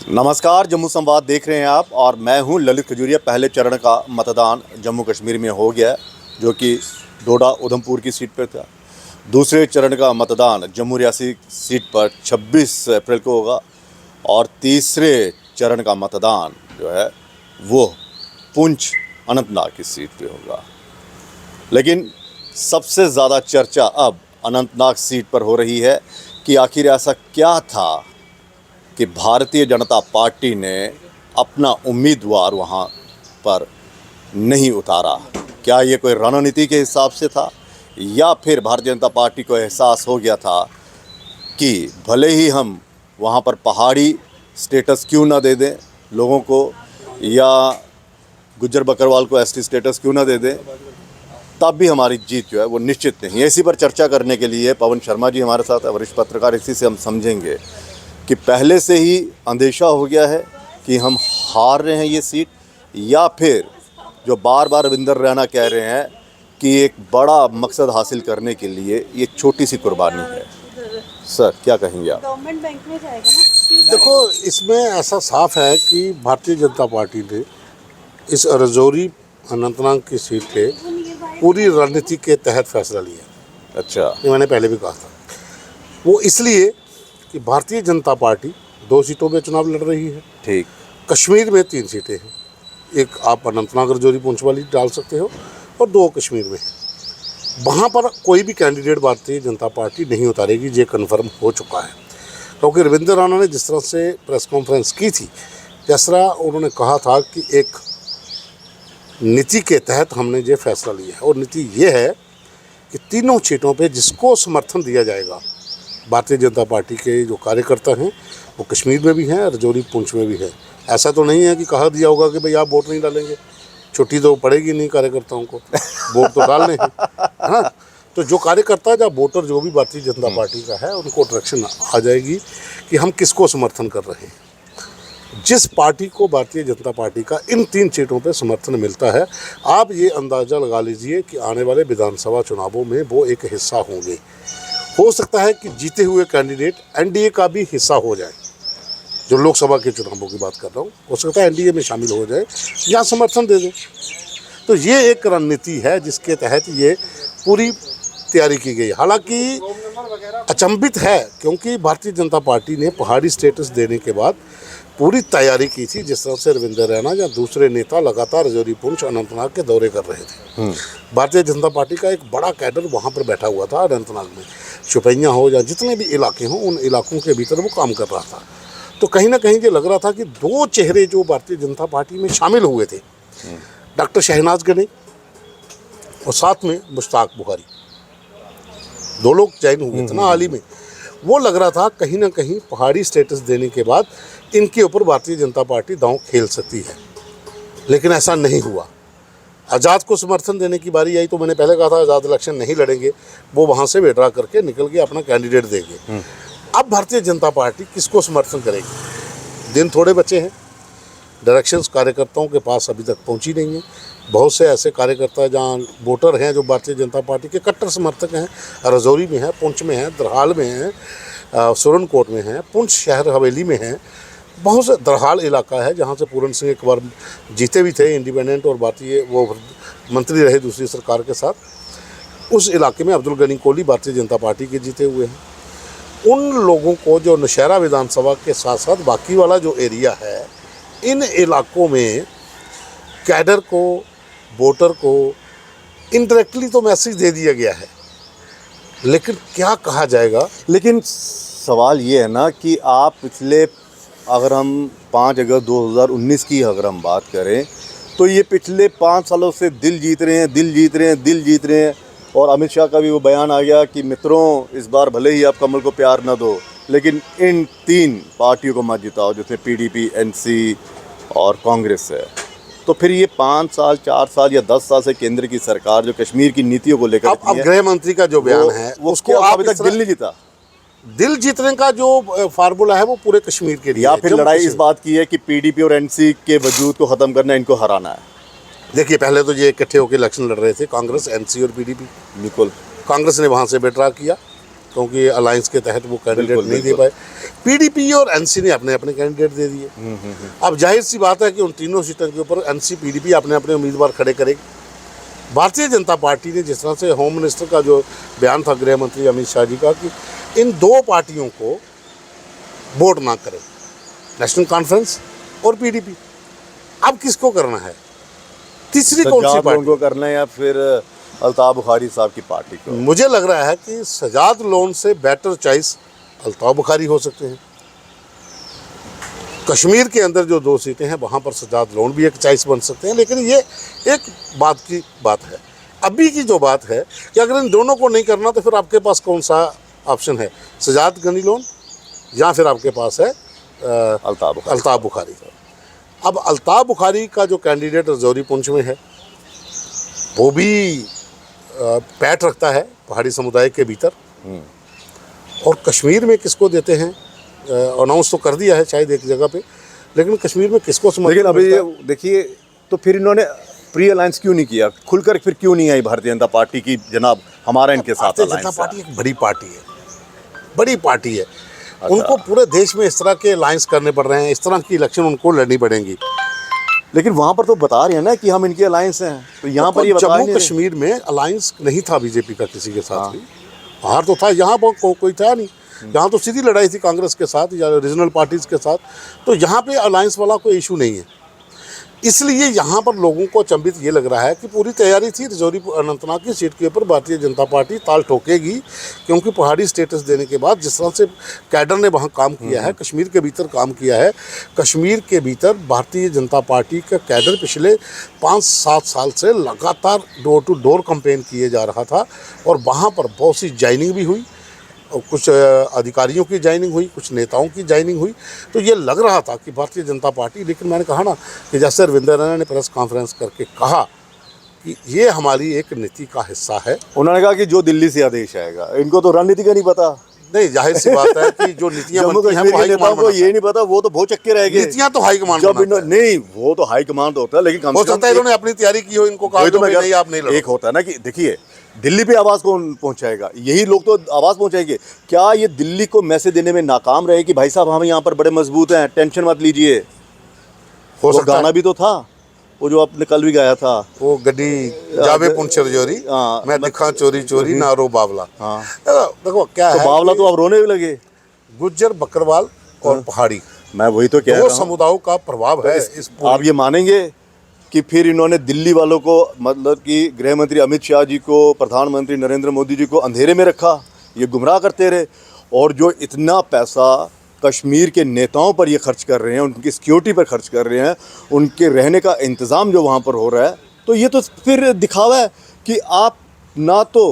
नमस्कार, जम्मू संवाद देख रहे हैं आप और मैं हूं ललित खजूरिया। पहले चरण का मतदान जम्मू कश्मीर में हो गया है, जो कि डोडा उधमपुर की सीट पर था। दूसरे चरण का मतदान जम्मू रियासी सीट पर 26 अप्रैल को होगा और तीसरे चरण का मतदान जो है वो पुंछ अनंतनाग की सीट पे होगा। लेकिन सबसे ज़्यादा चर्चा अब अनंतनाग सीट पर हो रही है कि आखिर ऐसा क्या था कि भारतीय जनता पार्टी ने अपना उम्मीदवार वहाँ पर नहीं उतारा। क्या ये कोई रणनीति के हिसाब से था या फिर भारतीय जनता पार्टी को एहसास हो गया था कि भले ही हम वहाँ पर पहाड़ी स्टेटस क्यों ना दे दें लोगों को या गुज्जर बकरवाल को एसटी स्टेटस क्यों ना दे दें, तब भी हमारी जीत जो है वो निश्चित नहीं है। इसी पर चर्चा करने के लिए पवन शर्मा जी हमारे साथ है, वरिष्ठ पत्रकार। इसी से हम समझेंगे कि पहले से ही अंदेशा हो गया है कि हम हार रहे हैं ये सीट, या फिर जो बार बार रविंदर रैना कह रहे हैं कि एक बड़ा मकसद हासिल करने के लिए ये छोटी सी कुर्बानी है। सर, क्या कहेंगे आप? गवर्नमेंट बैंक में जाएगा ना। देखो, इसमें ऐसा साफ है कि भारतीय जनता पार्टी ने इस राजौरी अनंतनाग की सीट पे पूरी रणनीति के तहत फैसला लिया। अच्छा, ये मैंने पहले भी कहा था। वो इसलिए कि भारतीय जनता पार्टी 2 सीटों में चुनाव लड़ रही है। ठीक। कश्मीर में 3 सीटें हैं, एक आप अनंतनाग राजौरी पुंछ वाली डाल सकते हो और 2 कश्मीर में है। वहाँ पर कोई भी कैंडिडेट भारतीय जनता पार्टी नहीं उतारेगी, ये कन्फर्म हो चुका है। क्योंकि रविंदर राणा ने जिस तरह से प्रेस कॉन्फ्रेंस की थी, जिस तरह उन्होंने कहा था कि एक नीति के तहत हमने ये फैसला लिया है, और नीति ये है कि तीनों सीटों पे जिसको समर्थन दिया जाएगा, भारतीय जनता पार्टी के जो कार्यकर्ता हैं वो कश्मीर में भी हैं, राजौरी पुंछ में भी है। ऐसा तो नहीं है कि कहा दिया होगा कि भाई आप वोट नहीं डालेंगे, छुट्टी तो पड़ेगी नहीं कार्यकर्ताओं को, वोट तो डालने हैं, है ना। तो जो कार्यकर्ता या वोटर जो भी भारतीय जनता पार्टी का है, उनको डायरेक्शन आ जाएगी कि हम किसको समर्थन कर रहे हैं। जिस पार्टी को भारतीय जनता पार्टी का इन 3 सीटों पर समर्थन मिलता है, आप ये अंदाज़ा लगा लीजिए कि आने वाले विधानसभा चुनावों में वो एक हिस्सा होंगे। हो सकता है कि जीते हुए कैंडिडेट एनडीए का भी हिस्सा हो जाए। जो लोकसभा के चुनावों की बात कर रहा हूँ, हो सकता है एनडीए में शामिल हो जाए या समर्थन दे दे। तो ये एक रणनीति है जिसके तहत ये पूरी तैयारी की गई। हालांकि अचंभित है, क्योंकि भारतीय जनता पार्टी ने पहाड़ी स्टेटस देने के बाद पूरी तैयारी की थी। जिस तरह से रविंदर रैना या दूसरे नेता लगातार राजौरी पुंछ अनंतनाग के दौरे कर रहे थे। भारतीय जनता पार्टी का एक बड़ा कैडर वहाँ पर बैठा हुआ था अनंतनाग में, शुपैया हो या जितने भी इलाके हों, उन इलाकों के भीतर वो काम कर रहा था। तो कहीं ना कहीं ये लग रहा था कि 2 चेहरे जो भारतीय जनता पार्टी में शामिल हुए थे, डॉक्टर शहनाज गनी और साथ में मुश्ताक बुखारी, 2 लोग चयन हुए थे ना हाल ही में। वो लग रहा था कहीं ना कहीं पहाड़ी स्टेटस देने के बाद इनके ऊपर भारतीय जनता पार्टी दांव खेल सकती है, लेकिन ऐसा नहीं हुआ। आज़ाद को समर्थन देने की बारी आई तो मैंने पहले कहा था आज़ाद इलेक्शन नहीं लड़ेंगे, वो वहाँ से विड्रा करके निकल के अपना कैंडिडेट देंगे। अब भारतीय जनता पार्टी किसको समर्थन करेगी? दिन थोड़े बचे हैं, डायरेक्शंस कार्यकर्ताओं के पास अभी तक पहुँची नहीं है। बहुत से ऐसे कार्यकर्ता जहाँ वोटर हैं जो भारतीय जनता पार्टी के कट्टर समर्थक हैं, राजौरी में हैं, पुंछ में हैं, दरहाल में हैं, सुरनकोट में हैं, पुंछ शहर हवेली में हैं। बहुत से दरहाल इलाका है जहाँ से पूरन सिंह एक बार जीते भी थे इंडिपेंडेंट और भारतीय वो मंत्री रहे दूसरी सरकार के साथ। उस इलाके में अब्दुल गनी कोहली भारतीय जनता पार्टी के जीते हुए हैं। उन लोगों को जो नौशहरा विधानसभा के साथ साथ बाकी वाला जो एरिया है, इन इलाकों में कैडर को, वोटर को इनडायरेक्टली तो मैसेज दे दिया गया है, लेकिन क्या कहा जाएगा। लेकिन सवाल ये है ना कि आप पिछले, अगर हम 5 अगस्त 2019 की अगर हम बात करें, तो ये पिछले 5 सालों से दिल जीत रहे हैं। और अमित शाह का भी वो बयान आ गया कि मित्रों, इस बार भले ही आप कमल को प्यार न दो, लेकिन इन 3 पार्टियों को मत जिताओ, जैसे पीडीपी, एनसी और कांग्रेस है। तो फिर ये 5 साल, 4 साल या 10 साल से केंद्र की सरकार जो कश्मीर की नीतियों को लेकर, अब गृह मंत्री का जो बयान है उसको अभी तक दिल नहीं जीता। दिल जीतने का जो फार्मूला है वो पूरे कश्मीर के लिए, या फिर लड़ाई इस बात की है कि पीडीपी और एनसी के वजूद को ख़त्म करना, इनको हराना है। देखिए, पहले तो ये इकट्ठे होकर इलेक्शन लड़ रहे थे, कांग्रेस, एनसी और पीडीपी। बिल्कुल। कांग्रेस ने वहाँ से विड्रा किया क्योंकि अलायंस के तहत वो कैंडिडेट बिल्कुल, नहीं दे पाए। पीडीपी और एनसी ने अपने अपने कैंडिडेट दे दिए। अब जाहिर सी बात है कि उन तीनों सीटों के ऊपर एनसी पीडीपी अपने अपने उम्मीदवार खड़े करेगी। भारतीय जनता पार्टी ने जिस तरह से होम मिनिस्टर का जो बयान था गृह मंत्री अमित शाह जी का कि इन दो पार्टियों को वोट ना करें, नेशनल कॉन्फ्रेंस और पीडीपी, अब किसको करना है? तीसरी कौन सी सज्जाद लोन पार्टी? को करना है या फिर अल्ताफ बुखारी साहब की पार्टी को? मुझे लग रहा है कि सजाद लोन से बेटर चॉइस अल्ताफ बुखारी हो सकते हैं। कश्मीर के अंदर जो 2 सीटें हैं वहाँ पर सजाद लोन भी एक चॉइस बन सकते हैं, लेकिन ये एक बात की बात है। अभी की जो बात है कि अगर इन दोनों को नहीं करना तो फिर आपके पास कौन सा ऑप्शन है? सजाद गनी लोन या फिर आपके पास है अल्ताफ बुखारी। अब अल्ताफ बुखारी का जो कैंडिडेट रजौरी पुंछ में है वो भी पैठ रखता है पहाड़ी समुदाय के भीतर, और कश्मीर में किसको देते हैं अनाउंस तो कर दिया है शायद एक जगह पे, लेकिन कश्मीर में किसको समर्थन लेकिन अभी मिलता है? देखिए, तो फिर इन्होंने प्री अलायंस क्यों नहीं किया? खुलकर फिर क्यों नहीं आई भारतीय जनता पार्टी की, जनाब हमारा इनके साथ भारतीय जनता अलायंस पार्टी एक बड़ी पार्टी है, बड़ी पार्टी है। उनको पूरे देश में इस तरह के अलायंस करने पड़ रहे हैं, इस तरह की इलेक्शन उनको लड़नी पड़ेंगी। लेकिन वहां पर तो बता रहे हैं ना कि हम इनके अलायंस हैं, तो यहाँ पर ये बता जम्मू नहीं रहे। कश्मीर में अलायंस नहीं था बीजेपी का किसी के साथ भी, बाहर तो था, यहाँ पर कोई था नहीं। यहाँ तो सीधी लड़ाई थी कांग्रेस के साथ या रीजनल पार्टीज के साथ, तो यहाँ पे अलायंस वाला कोई इशू नहीं है। इसलिए यहाँ पर लोगों को अचंभित ये लग रहा है कि पूरी तैयारी थी रजौरी अनंतनाग की सीट के ऊपर भारतीय जनता पार्टी ताल ठोकेगी, क्योंकि पहाड़ी स्टेटस देने के बाद जिस तरह से कैडर ने वहाँ काम किया है, कश्मीर के भीतर काम किया है, कश्मीर के भीतर भारतीय जनता पार्टी का कैडर पिछले 5-7 साल से लगातार डोर टू डोर कैंपेन किए जा रहा था, और वहाँ पर बहुत सी ज्वाइनिंग भी हुई, और कुछ अधिकारियों की ज्वाइनिंग हुई, कुछ नेताओं की ज्वाइनिंग हुई। तो ये लग रहा था कि भारतीय जनता पार्टी, लेकिन मैंने कहा ना कि जैसे रविंद्र रैना ने प्रेस कॉन्फ्रेंस करके कहा कि ये हमारी एक नीति का हिस्सा है। उन्होंने कहा कि जो दिल्ली से आदेश आएगा, इनको तो रणनीति का नहीं पता। नहीं, जाहिर सी बात है कि जो नीतियां जम्मू बनती हैं कश्मीर वो के नेताओं हाईकमान को ये नहीं पता, वो तो बहुत चक्के रह गए। नीतियां तो हाईकमान जब बनाता है। नहीं, वो तो हाई कमांड होता है, लेकिन कम हो से कम सकता है इन्होंने अपनी तैयारी की हो, इनको कहा वही तो हो मैं कि नहीं आप नहीं लड़ो। एक होता है ना कि देखिए, दिल्ली पे आवाज कौन पहुंचाएगा? यही लोग तो आवाज पहुंचाएंगे। क्या ये दिल्ली को मैसेज देने में नाकाम रहे कि भाई साहब हम यहाँ पर बड़े मजबूत हैं, टेंशन मत लीजिए? हो वो सकता गाना है भी तो था, वो जो आपने कल भी गाया था, वो गड्डी जावे पुंछ रजौरी, हाँ, मैं दिखा चोरी चोरी ना रो बावला। हाँ। देखो क्या तो है बावला कि तो अब रोने भी लगे। गुज्जर, बकरवाल और पहाड़ी मैं वही तो कह दो रहा हूँ। समुदायों का प्रभाव है इस आप ये मानेंगे कि फिर इन्होंने दिल्ली वालों को, मतलब कि गृह मंत्री अमित शाह जी को, प्रधानमंत्री नरेंद्र मोदी जी को अंधेरे में रखा, ये गुमराह करते रहे, और जो इतना पैसा कश्मीर के नेताओं पर ये खर्च कर रहे हैं, उनकी सिक्योरिटी पर खर्च कर रहे हैं, उनके रहने का इंतज़ाम जो वहाँ पर हो रहा है, तो ये तो फिर दिखावा है कि आप ना तो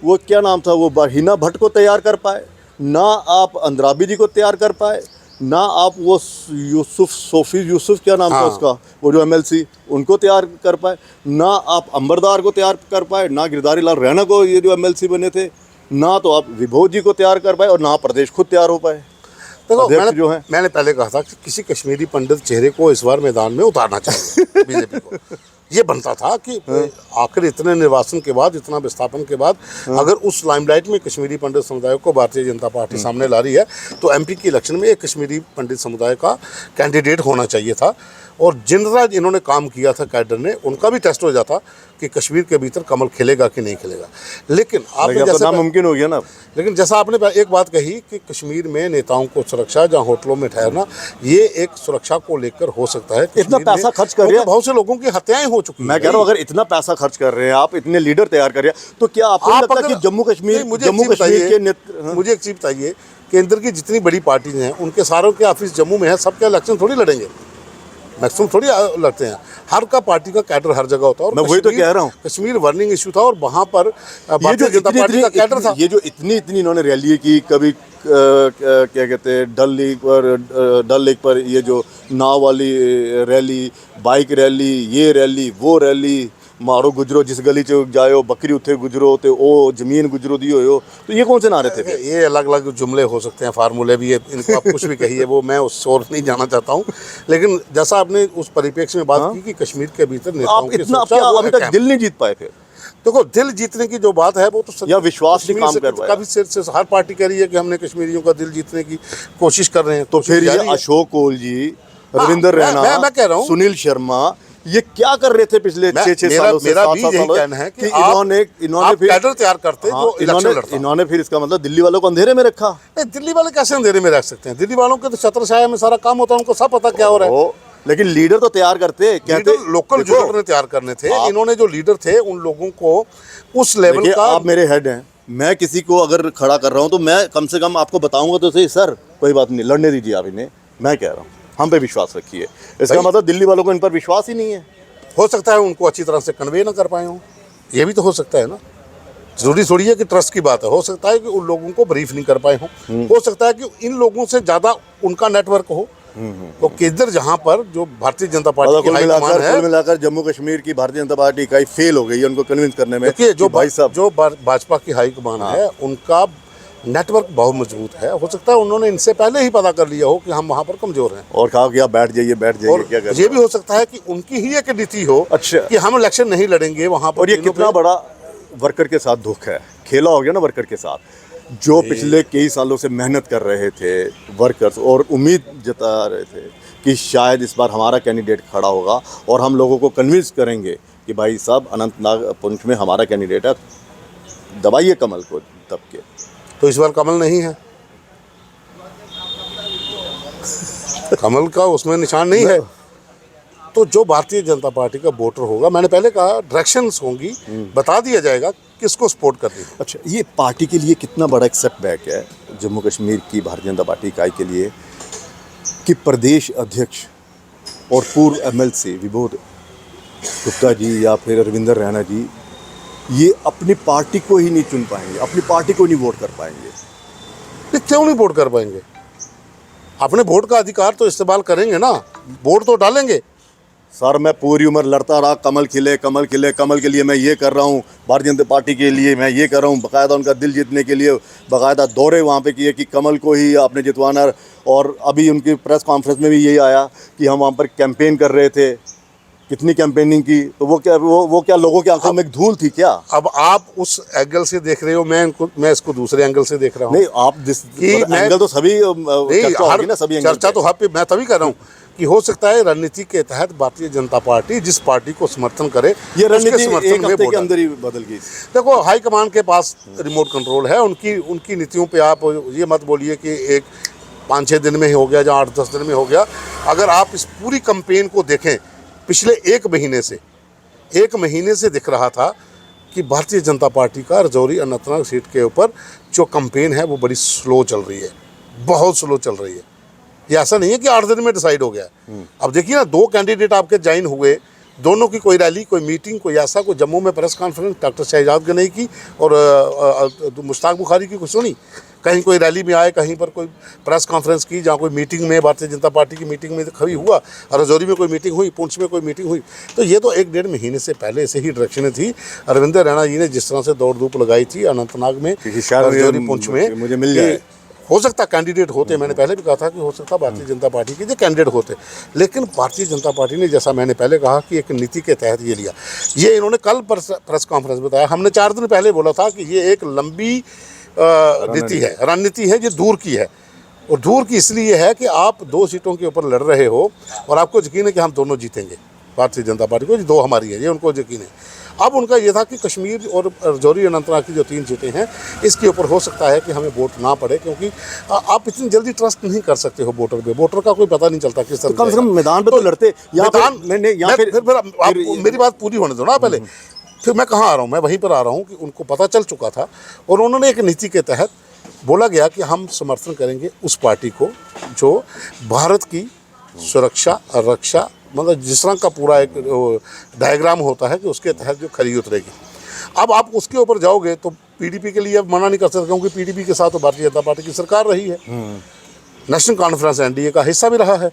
वो क्या नाम था, वो हिना भट्ट को तैयार कर पाए, ना आप अंद्राबी जी को तैयार कर पाए, ना आप वो यूसुफ क्या नाम था हाँ। उसका, वो जो MLC, उनको तैयार कर पाए, ना आप अंबरदार को तैयार कर पाए, ना गिरधारी लाल रैना को, ये जो MLC बने थे, ना तो आप विभोज जी को तैयार कर पाए, और ना प्रदेश खुद तैयार हो पाए। देखो अध्यक्ष जो हैं। मैंने पहले कहा था कि किसी कश्मीरी पंडित चेहरे को इस बार मैदान में उतारना चाहिए बीजेपी को। ये बनता था कि आखिर इतने निर्वाचन के बाद, इतना विस्थापन के बाद, अगर उस लाइमलाइट में कश्मीरी पंडित समुदाय को भारतीय जनता पार्टी सामने ला रही है, तो MP की इलेक्शन में एक कश्मीरी पंडित समुदाय का कैंडिडेट होना चाहिए था। और जिन तरह इन्होंने काम किया था कैडर ने, उनका भी टेस्ट हो जाता कि कश्मीर के भीतर कमल खिलेगा कि नहीं खिलेगा। लेकिन आपने तो नामुमकिन हो गया ना। लेकिन जैसा आपने एक बात कही कि कश्मीर में नेताओं को सुरक्षा, जहाँ होटलों में ठहरना, ये एक सुरक्षा को लेकर हो सकता है। इतना पैसा खर्च कर रहे हैं, बहुत से लोगों की हत्याएं हो चुकी हैं। मैं कह रहा हूँ, अगर इतना पैसा खर्च कर रहे हैं आप, इतने लीडर तैयार कर रहे हैं, तो क्या आपको लगता है कि जम्मू कश्मीर के मुझे एक चीज बताइए, केंद्र की जितनी बड़ी पार्टीज हैं उनके सारों के ऑफिस जम्मू में है, सबके इलेक्शन थोड़ी लड़ेंगे, मैक्सिमम थोड़ी लड़ते हैं। हर का पार्टी का कैडर हर जगह होता है। और मैं वही तो कह रहा हूँ, कश्मीर वर्निंग इशू था, और वहाँ पर भारतीय जनता पार्टी का कैडर था। ये जो इतनी इन्होंने रैली की, कभी क्या कहते हैं, डल लेक पर ये जो नाव वाली रैली, बाइक रैली, ये रैली, वो रैली, मारो गुजरो जिस गली च जायो, बकरी उथे गुजरो, तो ओ जमीन गुजरो दियो हो, तो ये कौन से नारे थे? ये अलग अलग जुमले हो सकते हैं, फार्मूले भी है, इनको आप कुछ भी कहिए, वो मैं उस ओर नहीं जाना चाहता हूँ। लेकिन जैसा आपने उस परिप्रेक्ष्य में बात की कि कश्मीर के भीतर नेताओं आप की इतना सुरक्षा, वो अभी तक दिल नहीं जीत पाए फिर। देखो दिल जीतने की जो बात है वो तो या विश्वास नहीं कश्मीर काम से कर पाया। काफी से हर पार्टी कह रही है कि हमने कश्मीरियों का दिल जीतने की कोशिश कर रहे हैं। तो फिर जारी ये है। अशोक कोल जी, हाँ, रविंदर रैना, मैं कह रहा हूँ, सुनील शर्मा, ये क्या कर रहे थे पिछले 6 सालों से, मेरा 7 भी सालों यही से कहना है कि इन्होंने आप फिर कैडर तैयार करते हाँ, जो इलेक्शन लड़ता। इन्होंने फिर इसका मतलब दिल्ली वालों को अंधेरे में रखा। नहीं, दिल्ली वाले कैसे अंधेरे में रख सकते हैं? दिल्ली वालों के तो छत्र छाया में सारा काम होता है, उनको सब पता क्या हो रहा है। लेकिन लीडर तो तैयार करते, कहते लीडर लोकल जो लीडर ने तैयार करने थे, इन्होंने जो लीडर थे उन लोगों को उस लेवल का। आप मेरे हेड हैं, मैं किसी को अगर खड़ा कर रहा हूं तो मैं कम से कम आपको बताऊंगा तो सही, सर कोई बात नहीं, लड़ने दीजिए आप इन्हें, मैं कह रहा हूँ हम पे विश्वास रखिए। इसका मतलब दिल्ली वालों को इन पर विश्वास ही नहीं है। हो सकता है उनको अच्छी तरह से कन्वे ना कर पाए हों, ये भी तो हो सकता है ना। जरूरी थोड़ी है कि ट्रस्ट की बात है, हो सकता है कि उन लोगों को ब्रीफ नहीं कर पाए हों, हो सकता है कि इन लोगों से ज़्यादा उनका नेटवर्क हो। तो किधर जहाँ पर जो भारतीय जनता पार्टी की हाईकमान है, कुल मिलाकर जम्मू कश्मीर की भारतीय जनता पार्टी इकाई फेल हो गई है उनको कन्विंस करने में। देखिए जो भाई साहब जो भाजपा की हाईकमान है उनका नेटवर्क बहुत मजबूत है। हो सकता है उन्होंने इनसे पहले ही पता कर लिया हो कि हम वहाँ पर कमजोर हैं और कहा कि आप बैठ जाइए और क्या करें। ये भी हो सकता है कि उनकी ही एक नीति हो अच्छा कि हम इलेक्शन नहीं लड़ेंगे वहाँ पर। और ये कितना बड़ा वर्कर के साथ धोखा है, खेला हो गया ना वर्कर के साथ, जो पिछले कई सालों से मेहनत कर रहे थे वर्कर्स और उम्मीद जता रहे थे कि शायद इस बार हमारा कैंडिडेट खड़ा होगा और हम लोगों को कन्विंस करेंगे कि भाई साहब अनंतनाग पुंछ में हमारा कैंडिडेट है, दबाइए कमल को दब के। तो इस बार कमल नहीं है, कमल का उसमें निशान नहीं है। तो जो भारतीय जनता पार्टी का वोटर होगा, मैंने पहले कहा डायरेक्शंस होंगी, बता दिया जाएगा किसको सपोर्ट करनी है। अच्छा, ये पार्टी के लिए कितना बड़ा एक सेटबैक है जम्मू कश्मीर की भारतीय जनता पार्टी इकाई के लिए कि प्रदेश अध्यक्ष और पूर्व एमएलसी विबोध गुप्ता जी या फिर रविंदर रैना जी ये अपनी पार्टी को ही नहीं चुन पाएंगे, अपनी पार्टी को नहीं वोट कर पाएंगे। ये क्यों नहीं वोट कर पाएंगे? अपने वोट का अधिकार तो इस्तेमाल करेंगे ना, वोट तो डालेंगे। सर मैं पूरी उम्र लड़ता रहा, कमल खिले कमल खिले, कमल के लिए मैं ये कर रहा हूँ, भारतीय जनता पार्टी के लिए मैं ये कर रहा हूँ, बाकायदा उनका दिल जीतने के लिए बाकायदा दौरे वहाँ पे किए कि कमल को ही आपने जितवाना। और अभी उनकी प्रेस कॉन्फ्रेंस में भी यही आया कि हम वहाँ पर कैंपेन कर रहे थे, कितनी कैंपेनिंग की, तो वो क्या लोगों की आंखों में एक धूल थी क्या? अब आप उस एंगल से देख रहे हो, मैं इसको दूसरे एंगल से देख रहा हूँ। नहीं, आप एंगल तो सभी चर्चा होगी ना, सभी चर्चा तो हाँ पे मैं तभी कर रहा हूँ कि हो सकता है रणनीति के तहत भारतीय जनता पार्टी जिस पार्टी को समर्थन करे ये रणनीति समर्थन एक हफ्ते के अंदर ही बदल गई। देखो हाईकमान के पास रिमोट कंट्रोल है, उनकी नीतियों पे आप ये मत बोलिए कि एक 5-6 दिन में ही हो गया या 8-10 दिन में हो गया। अगर आप इस पूरी कैंपेन को देखें पिछले एक महीने से दिख रहा था कि भारतीय जनता पार्टी का राजौरी अनंतनाग सीट के ऊपर जो कैंपेन है वो बड़ी स्लो चल रही है, बहुत स्लो चल रही है। ये ऐसा नहीं है कि 8 दिन में डिसाइड हो गया। अब देखिए ना, 2 कैंडिडेट आपके ज्वाइन हुए, दोनों की कोई रैली, कोई मीटिंग, कोई ऐसा, कोई जम्मू में press conference doctor Shahzad Ganai की और मुश्ताक बुखारी की कोई सुनी, कहीं कोई रैली में आए, कहीं पर कोई प्रेस कॉन्फ्रेंस की, जहाँ कोई मीटिंग में भारतीय जनता पार्टी की मीटिंग में खड़ी हुआ, राजौरी में कोई मीटिंग हुई, पुंछ में कोई मीटिंग हुई। तो ये तो 1-1.5 महीने से पहले से ही डायरेक्शन थी। रविंदर रैना जी ने जिस तरह से दौड़ धूप लगाई थी अनंतनाग में, राजौरी पुंछ में, मुझे मिल जाए, हो सकता कैंडिडेट होते, मैंने पहले भी कहा था कि हो सकता भारतीय जनता पार्टी के जो कैंडिडेट होते, लेकिन भारतीय जनता पार्टी ने, जैसा मैंने पहले कहा कि एक नीति के तहत ये लिया। ये इन्होंने कल प्रेस कॉन्फ्रेंस में बताया, हमने 4 दिन पहले बोला था कि ये एक लंबी रणनीति है, ये दूर की है। और दूर की इसलिए है कि आप 2 सीटों के ऊपर लड़ रहे हो और आपको यकीन है कि हम दोनों जीतेंगे, भारतीय जनता पार्टी को 2 हमारी है, ये उनको यकीन है। अब उनका ये था कि कश्मीर और राजौरी अनंतनाग की जो 3 सीटें हैं, इसके ऊपर हो सकता है कि हमें वोट ना पड़े, क्योंकि आप इतनी जल्दी ट्रस्ट नहीं कर सकते हो वोटर पे। वोटर का कोई पता नहीं चलता किस तरह। कम से कम मैदान पे तो लड़ते। मेरी बात पूरी होने दो ना पहले। फिर मैं कहाँ आ रहा हूँ, मैं वहीं पर आ रहा हूँ कि उनको पता चल चुका था और उन्होंने एक नीति के तहत बोला गया कि हम समर्थन करेंगे उस पार्टी को जो भारत की सुरक्षा और रक्षा, मतलब जिस तरह का पूरा एक डायग्राम होता है कि उसके तहत जो खरी उतरेगी। अब आप उसके ऊपर जाओगे तो पीडीपी के लिए अब मना नहीं कर सकते, क्योंकि पीडीपी के साथ तो भारतीय जनता पार्टी की सरकार रही है, नेशनल कॉन्फ्रेंस एनडीए का हिस्सा भी रहा है।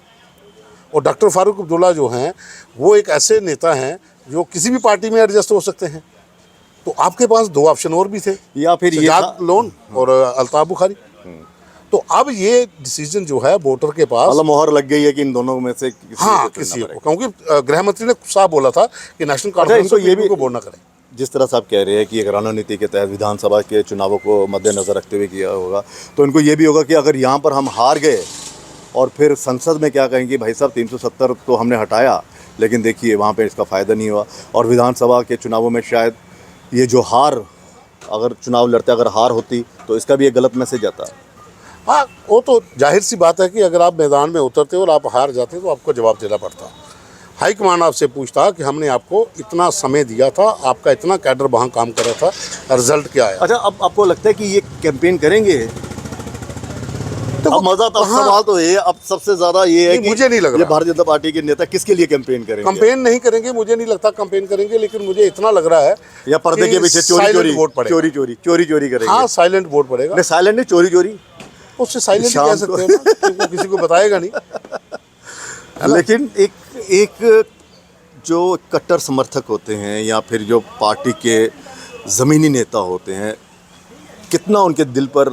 और डॉक्टर फारूक अब्दुल्ला जो हैं वो एक ऐसे नेता हैं जो किसी भी पार्टी में एडजस्ट हो सकते हैं। तो आपके पास 2 ऑप्शन और भी थे, या फिर सजाद लोन और अल्ताफ बुखारी। तो अब ये डिसीजन जो है वोटर के पास, मतलब मोहर लग गई है कि इन दोनों में से किसी किसी को, क्योंकि गृह मंत्री ने साफ बोला था कि नेशनल कॉन्फ्रेंस को ये भी को वोट ना करें। जिस तरह से आप कह रहे हैं कि एक रणनीति के तहत विधानसभा के चुनावों को मद्देनज़र रखते हुए किया होगा, तो इनको ये भी होगा कि अगर यहाँ पर हम हार गए और फिर संसद में क्या कहेंगे, भाई साहब 370 तो हमने हटाया, लेकिन देखिए वहाँ पे इसका फ़ायदा नहीं हुआ, और विधानसभा के चुनावों में शायद ये जो हार, अगर चुनाव लड़ते अगर हार होती तो इसका भी एक गलत मैसेज आता है। हाँ, वो तो जाहिर सी बात है कि अगर आप मैदान में उतरते और आप हार जाते तो आपको जवाब देना पड़ता। हाईकमान आपसे पूछता कि हमने आपको इतना समय दिया था, आपका इतना कैडर वहाँ काम कर रहा था, रिजल्ट क्या आया। अच्छा, अब आपको लगता है कि ये कैंपेन करेंगे? तो अब मजा तो सवाल तो ये अब सबसे ज्यादा ये है कि मुझे नहीं लग रहा ये भारतीय जनता पार्टी के नेता किसके लिए कैंपेन करेंगे? कंपेन नहीं करेंगे, मुझे नहीं लगता कंपेन करेंगे, लेकिन मुझे इतना लग रहा है या पर्दे कि के पीछे silent वोट पड़ेगा। चोरी करेंगे? हाँ, साइलेंट वोट पड़ेगा। नहीं, साइलेंट नहीं, चोरी उससे साइलेंट शाम कह सकते हैं ना, क्योंकि किसी को बताएगा नहीं। लेकिन एक जो कट्टर समर्थक होते हैं या फिर जो पार्टी के ज़मीनी नेता होते हैं, कितना उनके दिल पर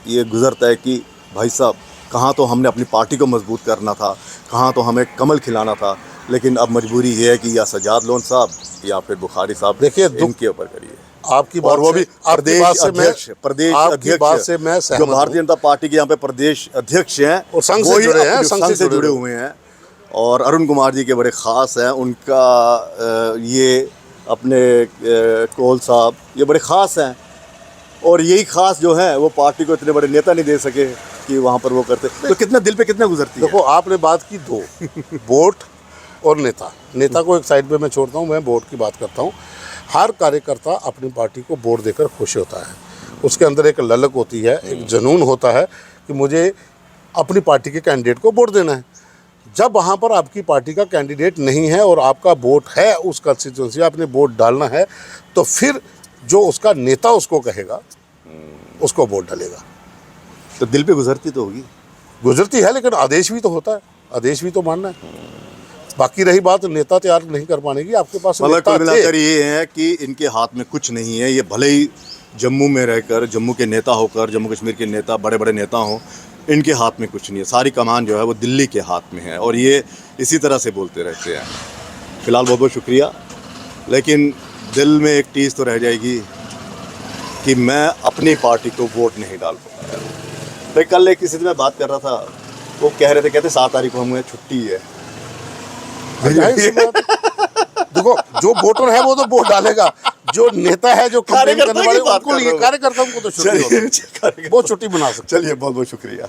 ये गुजरता है कि भाई साहब कहाँ तो हमने अपनी पार्टी को मजबूत करना था, कहाँ तो हमें कमल खिलाना था, लेकिन अब मजबूरी ये है कि या सजाद लोन साहब या फिर बुखारी साहब, देखिए, इनके ऊपर करिए। आपकी बात और वो भी प्रदेश अध्यक्ष, प्रदेश आपकी बात से मैं जो सहमत भारतीय जनता पार्टी के यहाँ पे प्रदेश अध्यक्ष हैं और संघ से वही जुड़े हैं, अपने संघ से जुड़े हुए हैं, और अरुण कुमार जी के बड़े ख़ास हैं। उनका ये अपने कोल साहब ये बड़े ख़ास हैं, और यही ख़ास जो है वो पार्टी को इतने बड़े नेता नहीं दे सके कि वहाँ पर वो करते, तो कितना दिल पे कितना गुजरती है। देखो, आपने बात की दो, वोट और नेता को एक साइड पे मैं छोड़ता हूँ, मैं वोट की बात करता हूँ। हर कार्यकर्ता अपनी पार्टी को वोट देकर खुश होता है, उसके अंदर एक ललक होती है, एक जुनून होता है कि मुझे अपनी पार्टी के कैंडिडेट को वोट देना है। जब वहाँ पर आपकी पार्टी का कैंडिडेट नहीं है और आपका वोट है उस कंस्टिट्यूंसी, आपने वोट डालना है, तो फिर जो उसका नेता उसको कहेगा उसको वोट डालेगा। तो दिल पे गुजरती तो होगी, गुजरती है, लेकिन आदेश भी तो होता है, आदेश भी तो मानना है। बाकी रही बात नेता तैयार नहीं कर पाने की, आपके पास मतलब नेता कुल मिलाकर थे। ये है कि इनके हाथ में कुछ नहीं है। ये भले ही जम्मू में रहकर, जम्मू के नेता होकर, जम्मू कश्मीर के नेता, बड़े बड़े नेता हों, इनके हाथ में कुछ नहीं है। सारी कमान जो है वो दिल्ली के हाथ में है, और ये इसी तरह से बोलते रहते हैं। फिलहाल बहुत बहुत शुक्रिया, लेकिन दिल में एक टीस तो रह जाएगी कि मैं अपनी पार्टी को वोट नहीं डाल पाया। भाई कल एक किसी से मैं बात कर रहा था, वो कह रहे थे, कहते 7 तारीख को हमें छुट्टी है। जाहिर सी बात है। देखो, जो वोटर है वो तो वोट डालेगा, जो नेता है, जो कैंपेन करने वाले, उनको लिए कार्यकर्ताओं को तो छुट्टी होती है, वो छुट्टी बना सकते हैं। चलिए, बहुत बहुत शुक्रिया।